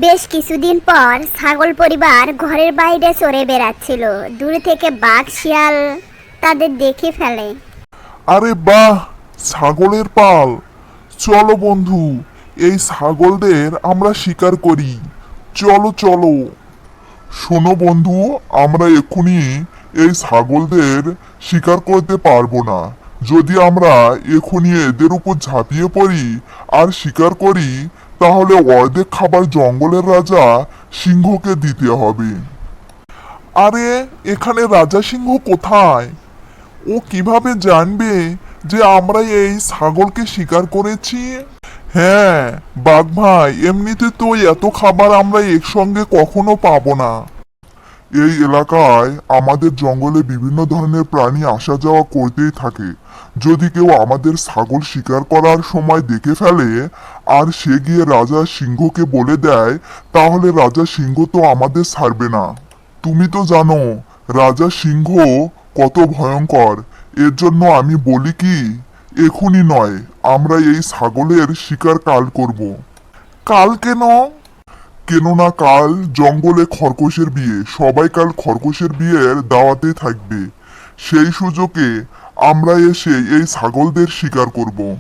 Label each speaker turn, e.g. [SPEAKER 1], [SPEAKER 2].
[SPEAKER 1] বেশ কিছুদিন পর ছাগল পরিবার ঘরের বাইরে চড়ে বেড়াচ্ছিল। দূর থেকে বাঘ শিয়াল তাদের দেখে ফেলে।
[SPEAKER 2] আরে বাহ, ছাগলের পাল! চলো বন্ধু, এই ছাগলদের আমরা শিকার করি। চলো চলো। শোনো বন্ধু, আমরা এক্ষুনি এই ছাগলদের শিকার করতে পারবো না। যদি আমরা এক্ষুনি এদের উপর ঝাঁপিয়ে পড়ি আর শিকার করি, তাহলে অর্ধেক খাবার জঙ্গলের রাজা সিংহকে দিতে হবে। আরে, এখানে রাজা সিংহ কোথায়? ও কিভাবে জানবে যে আমরা এই ছাগলকে শিকার করেছি? হ্যাঁ বাঘ ভাই, এমনিতে তো এত খাবার আমরা একসঙ্গে কখনো পাবো না। এই এলাকায় আমাদের জঙ্গলে বিভিন্ন ধরনের প্রাণী আসা যাওয়া করতেই থাকে। যদি কেউ আমাদের ছাগল শিকার করার সময় দেখে ফেলে আর সে গিয়ে রাজা সিংহকে বলে দেয়, তাহলে রাজা সিংহ তো আমাদের ছাড়বে না। তুমি তো জানো রাজা সিংহ কত ভয়ঙ্কর। এর জন্য আমি বলি কি, এখনই নয়, আমরা এই ছাগলের শিকার কাল করব। কাল কেন? কেননা কাল জঙ্গলে খরগোশের বিয়ে, সবাই কাল খরগোশের বিয়ের দাওয়াতে থাকবে। সেই সুযোগে আমরা এসে এই ছাগলদের শিকার করব।